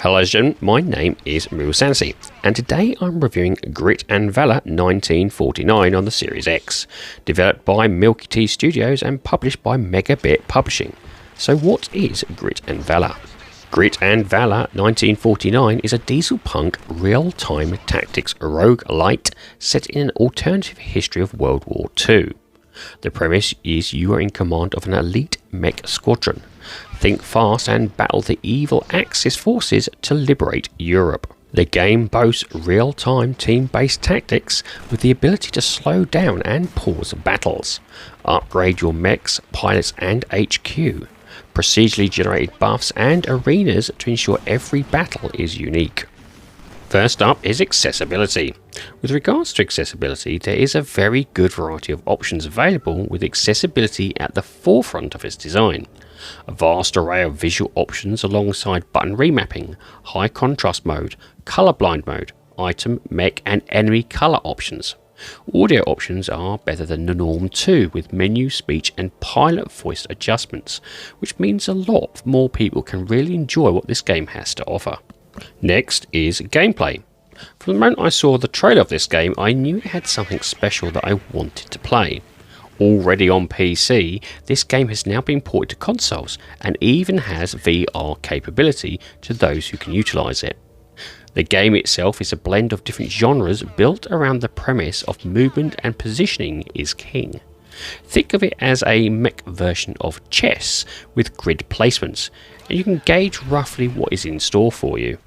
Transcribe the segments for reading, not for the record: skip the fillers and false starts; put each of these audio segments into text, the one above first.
Hello gentlemen, my name is RemovableSanity, and today I'm reviewing Grit and Valor 1949 on the Series X, developed by Milky Tea Studios and published by Megabit Publishing. So what is Grit and Valor? Grit and Valor 1949 is a diesel punk real-time tactics roguelite set in an alternative history of World War II. The premise is you are in command of an elite mech squadron. Think fast and battle the evil Axis forces to liberate Europe. The game boasts real-time team-based tactics with the ability to slow down and pause battles, upgrade your mechs, pilots and HQ, procedurally generated buffs and arenas to ensure every battle is unique. First up is accessibility. With regards to accessibility, there is a very good variety of options available, with accessibility at the forefront of its design. A vast array of visual options alongside button remapping, high contrast mode, colorblind mode, item, mech and enemy color options. Audio options are better than the norm too, with menu, speech and pilot voice adjustments, which means a lot more people can really enjoy what this game has to offer. Next is gameplay. From the moment I saw the trailer of this game, I knew it had something special that I wanted to play. Already on PC, this game has now been ported to consoles and even has VR capability to those who can utilise it. The game itself is a blend of different genres built around the premise of movement and positioning is king. Think of it as a mech version of chess with grid placements, and you can gauge roughly what is in store for you.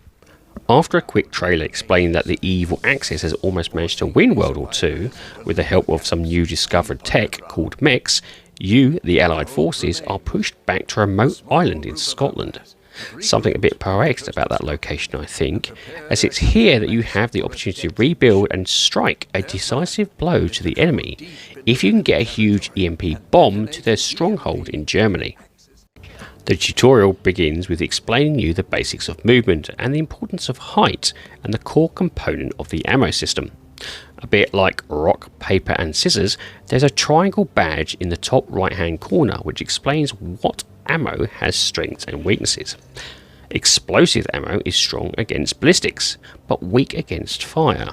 After a quick trailer explaining that the evil Axis has almost managed to win World War II with the help of some new discovered tech called mechs, you, the Allied forces, are pushed back to a remote island in Scotland. Something a bit poetic about that location, I think, as it's here that you have the opportunity to rebuild and strike a decisive blow to the enemy if you can get a huge EMP bomb to their stronghold in Germany. The tutorial begins with explaining you the basics of movement and the importance of height and the core component of the ammo system. A bit like rock, paper and scissors, there's a triangle badge in the top right hand corner which explains what ammo has strengths and weaknesses. Explosive ammo is strong against ballistics, but weak against fire.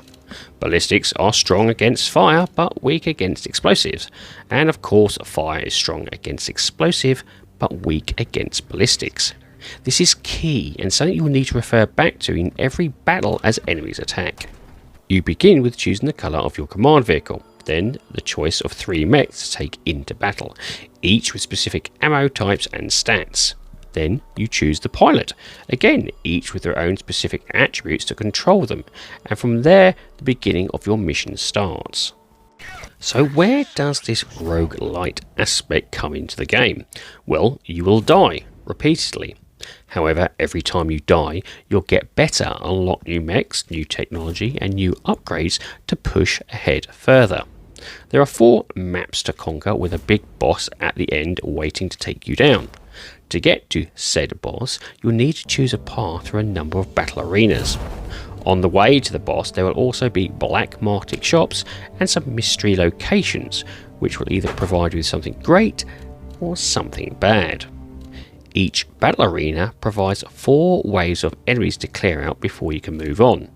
Ballistics are strong against fire, but weak against explosives. And of course, fire is strong against explosive, but weak against ballistics. This is key and something you'll need to refer back to in every battle as enemies attack. You begin with choosing the colour of your command vehicle, then the choice of 3 mechs to take into battle, each with specific ammo types and stats. Then you choose the pilot, again each with their own specific attributes to control them, and from there the beginning of your mission starts. So where does this roguelite aspect come into the game? Well, you will die repeatedly. However, every time you die, you'll get better, unlock new mechs, new technology and new upgrades to push ahead further. There are 4 maps to conquer with a big boss at the end waiting to take you down. To get to said boss, you'll need to choose a path through a number of battle arenas. On the way to the boss, there will also be black market shops and some mystery locations, which will either provide you with something great or something bad. Each battle arena provides 4 waves of enemies to clear out before you can move on.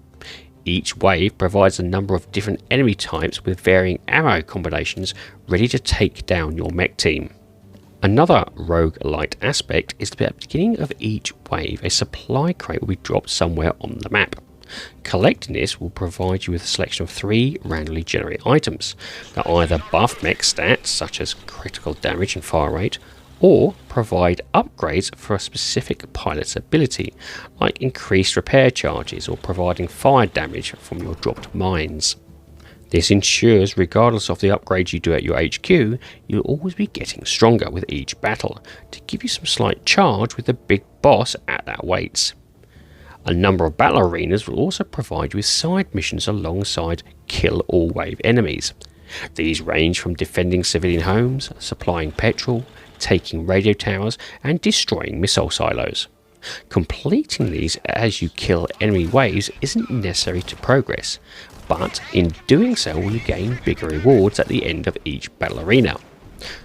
Each wave provides a number of different enemy types with varying ammo combinations ready to take down your mech team. Another roguelite aspect is that at the beginning of each wave, a supply crate will be dropped somewhere on the map. Collecting this will provide you with a selection of 3 randomly generated items that either buff mech stats such as critical damage and fire rate, or provide upgrades for a specific pilot's ability, like increased repair charges or providing fire damage from your dropped mines. This ensures, regardless of the upgrades you do at your HQ, you'll always be getting stronger with each battle, to give you some slight charge with the big boss at that waits. A number of battle arenas will also provide you with side missions alongside kill all wave enemies. These range from defending civilian homes, supplying petrol, taking radio towers and destroying missile silos. Completing these as you kill enemy waves isn't necessary to progress, but in doing so will you gain bigger rewards at the end of each battle arena.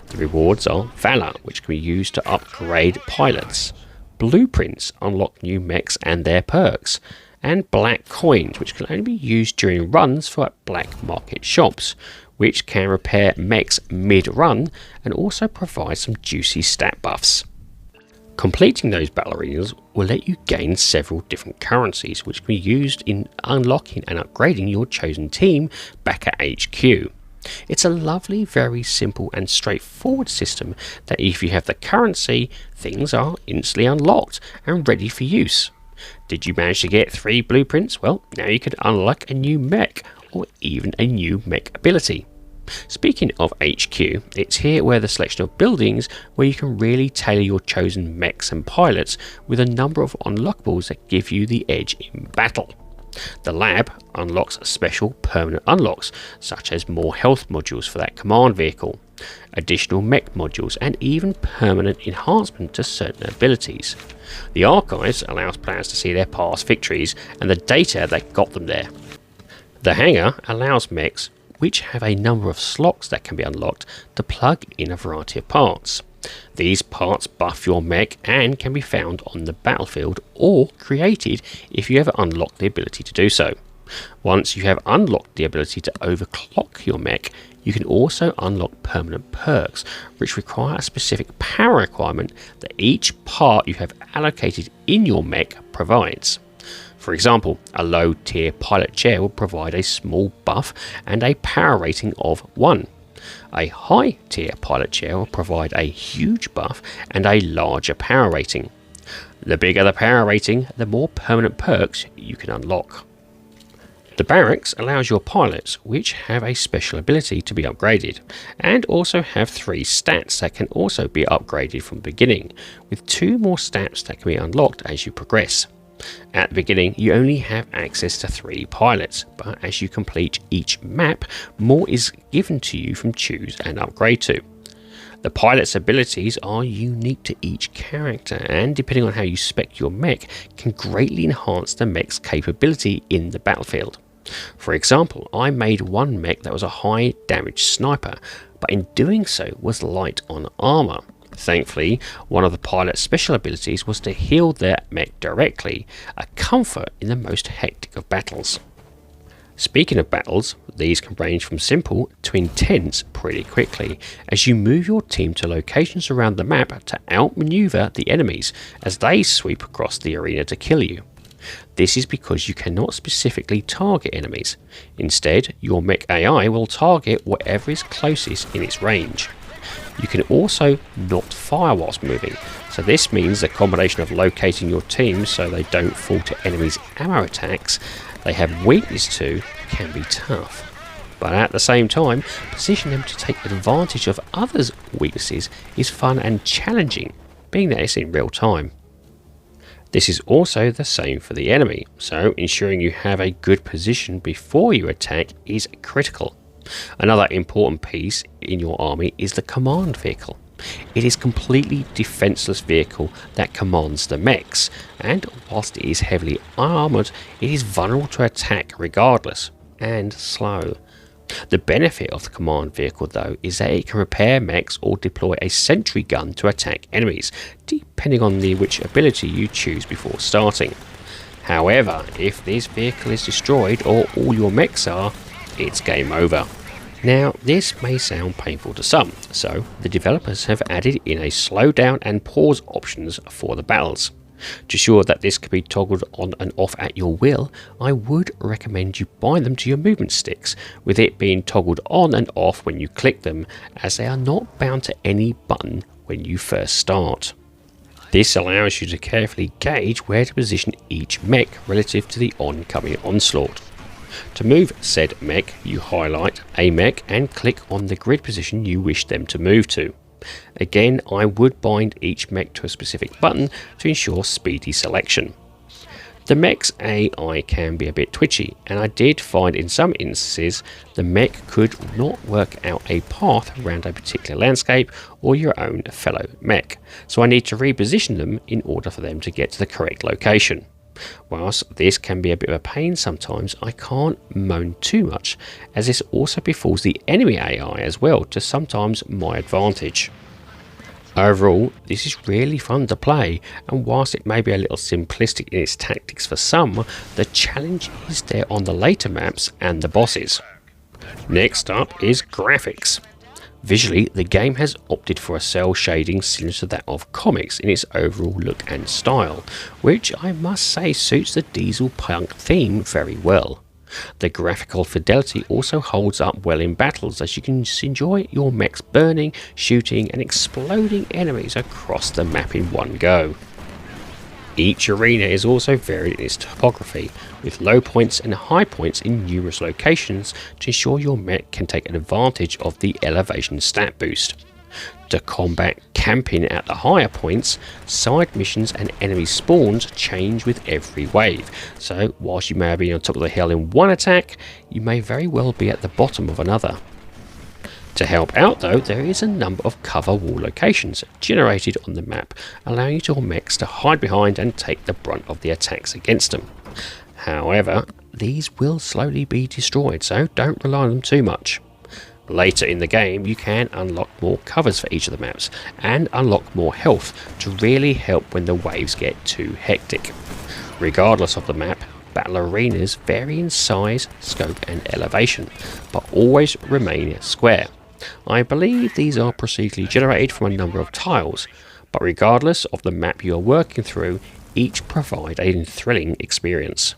The rewards are Valor, which can be used to upgrade pilots, blueprints unlock new mechs and their perks, and black coins, which can only be used during runs for black market shops, which can repair mechs mid-run and also provide some juicy stat buffs. Completing those battle arenas will let you gain several different currencies, which can be used in unlocking and upgrading your chosen team back at HQ. It's a lovely, very simple and straightforward system that if you have the currency, things are instantly unlocked and ready for use. Did you manage to get 3 blueprints? Well, now you can unlock a new mech or even a new mech ability. Speaking of HQ, it's here where the selection of buildings where you can really tailor your chosen mechs and pilots with a number of unlockables that give you the edge in battle. The lab unlocks special permanent unlocks, such as more health modules for that command vehicle, additional mech modules, and even permanent enhancement to certain abilities. The archives allows players to see their past victories and the data that got them there. The hangar allows mechs, which have a number of slots that can be unlocked, to plug in a variety of parts. These parts buff your mech and can be found on the battlefield or created if you ever unlock the ability to do so. Once you have unlocked the ability to overclock your mech, you can also unlock permanent perks, which require a specific power requirement that each part you have allocated in your mech provides. For example, a low tier pilot chair will provide a small buff and a power rating of 1. A high tier pilot chair will provide a huge buff and a larger power rating. The bigger the power rating, the more permanent perks you can unlock. The barracks allows your pilots, which have a special ability, to be upgraded, and also have 3 stats that can also be upgraded from the beginning, with 2 more stats that can be unlocked as you progress. At the beginning, you only have access to 3 pilots, but as you complete each map, more is given to you from choose and upgrade to. The pilot's abilities are unique to each character, and depending on how you spec your mech, can greatly enhance the mech's capability in the battlefield. For example, I made one mech that was a high damage sniper, but in doing so was light on armor. Thankfully, one of the pilot's special abilities was to heal their mech directly, a comfort in the most hectic of battles. Speaking of battles, these can range from simple to intense pretty quickly, as you move your team to locations around the map to outmaneuver the enemies as they sweep across the arena to kill you. This is because you cannot specifically target enemies. Instead, your mech AI will target whatever is closest in its range. You can also not fire whilst moving, so this means the combination of locating your team so they don't fall to enemies' ammo attacks they have weakness to can be tough. But at the same time, positioning them to take advantage of others' weaknesses is fun and challenging, being that it's in real time. This is also the same for the enemy, so ensuring you have a good position before you attack is critical. Another important piece in your army is the command vehicle. It is a completely defenseless vehicle that commands the mechs, and whilst it is heavily armoured, it is vulnerable to attack regardless, and slow. The benefit of the command vehicle though is that it can repair mechs or deploy a sentry gun to attack enemies, depending on which ability you choose before starting. However, if this vehicle is destroyed or all your mechs are, it's game over. Now, this may sound painful to some, so the developers have added in a slow down and pause options for the battles. To ensure that this can be toggled on and off at your will, I would recommend you bind them to your movement sticks, with it being toggled on and off when you click them, as they are not bound to any button when you first start. This allows you to carefully gauge where to position each mech relative to the oncoming onslaught. To move said mech, you highlight a mech and click on the grid position you wish them to move to. Again, I would bind each mech to a specific button to ensure speedy selection. The mech's AI can be a bit twitchy, and I did find in some instances the mech could not work out a path around a particular landscape or your own fellow mech, so I need to reposition them in order for them to get to the correct location. Whilst this can be a bit of a pain sometimes, I can't moan too much, as this also befalls the enemy AI as well, to sometimes my advantage. Overall, this is really fun to play, and whilst it may be a little simplistic in its tactics for some, the challenge is there on the later maps and the bosses. Next up is graphics. Visually, the game has opted for a cell shading similar to that of comics in its overall look and style, which I must say suits the diesel punk theme very well. The graphical fidelity also holds up well in battles, as you can enjoy your mechs burning, shooting and exploding enemies across the map in one go. Each arena is also varied in its topography, with low points and high points in numerous locations to ensure your mech can take advantage of the elevation stat boost. To combat camping at the higher points, side missions and enemy spawns change with every wave, so whilst you may have been on top of the hill in one attack, you may very well be at the bottom of another. To help out though, there is a number of cover wall locations generated on the map, allowing your mechs to hide behind and take the brunt of the attacks against them. However, these will slowly be destroyed, so don't rely on them too much. Later in the game, you can unlock more covers for each of the maps and unlock more health to really help when the waves get too hectic. Regardless of the map, battle arenas vary in size, scope and elevation, but always remain square. I believe these are procedurally generated from a number of tiles, but regardless of the map you are working through, each provide a thrilling experience.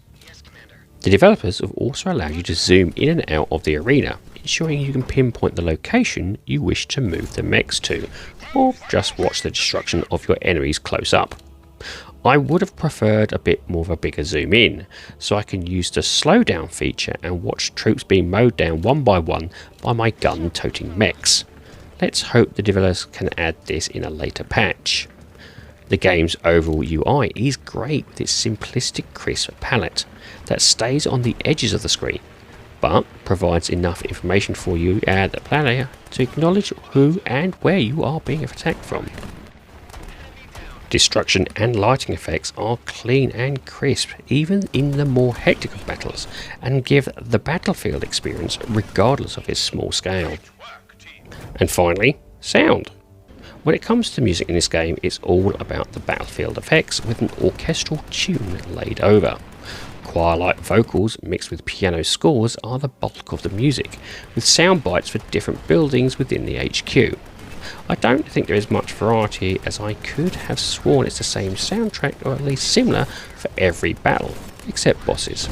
The developers have also allowed you to zoom in and out of the arena, ensuring you can pinpoint the location you wish to move the mechs to, or just watch the destruction of your enemies close up. I would have preferred a bit more of a bigger zoom in, so I can use the slow down feature and watch troops being mowed down one by my gun toting mechs. Let's hope the developers can add this in a later patch. The game's overall UI is great with its simplistic crisp palette that stays on the edges of the screen, but provides enough information for you as the player to acknowledge who and where you are being attacked from. Destruction and lighting effects are clean and crisp even in the more hectic of battles, and give the battlefield experience regardless of its small scale. And finally, sound. When it comes to music in this game, it's all about the battlefield effects with an orchestral tune laid over. Choir-like vocals mixed with piano scores are the bulk of the music, with sound bites for different buildings within the HQ. I don't think there is much variety, as I could have sworn it's the same soundtrack, or at least similar, for every battle, except bosses.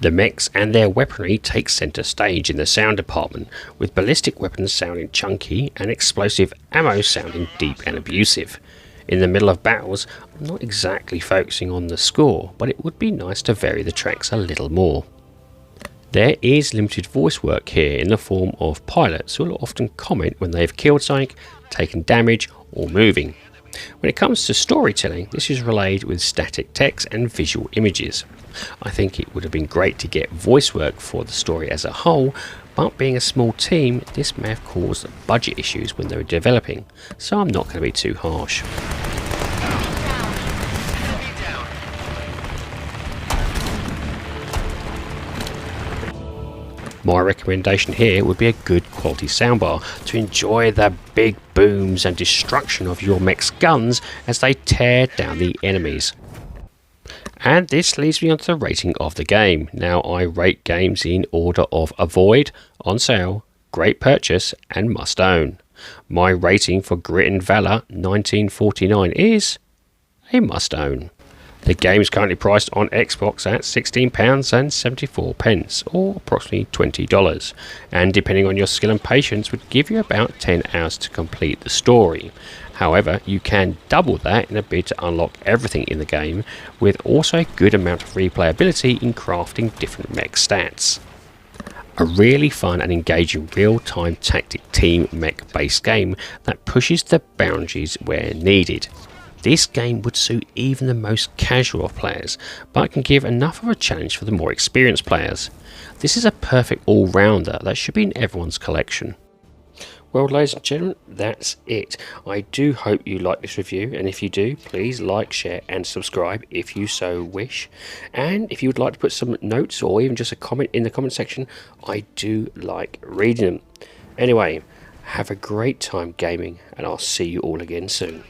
The mechs and their weaponry take centre stage in the sound department, with ballistic weapons sounding chunky and explosive ammo sounding deep and abusive. In the middle of battles, I'm not exactly focusing on the score, but it would be nice to vary the tracks a little more. There is limited voice work here in the form of pilots who will often comment when they've killed something, taken damage or moving. When it comes to storytelling, this is relayed with static text and visual images. I think it would have been great to get voice work for the story as a whole, but being a small team, this may have caused budget issues when they were developing, so I'm not going to be too harsh. My recommendation here would be a good quality soundbar to enjoy the big booms and destruction of your mech's guns as they tear down the enemies. And this leads me on to the rating of the game. Now, I rate games in order of avoid, on sale, great purchase and must own. My rating for Grit and Valor 1949 is a must own. The game is currently priced on Xbox at £16.74, or approximately $20, and depending on your skill and patience would give you about 10 hours to complete the story. However, you can double that in a bid to unlock everything in the game, with also a good amount of replayability in crafting different mech stats. A really fun and engaging real-time tactic team mech based game that pushes the boundaries where needed. This game would suit even the most casual of players, but can give enough of a challenge for the more experienced players. This is a perfect all-rounder that should be in everyone's collection. Well, ladies and gentlemen, that's it. I do hope you like this review, and if you do, please like, share and subscribe if you so wish. And if you would like to put some notes or even just a comment in the comment section, I do like reading them. Anyway, have a great time gaming, and I'll see you all again soon.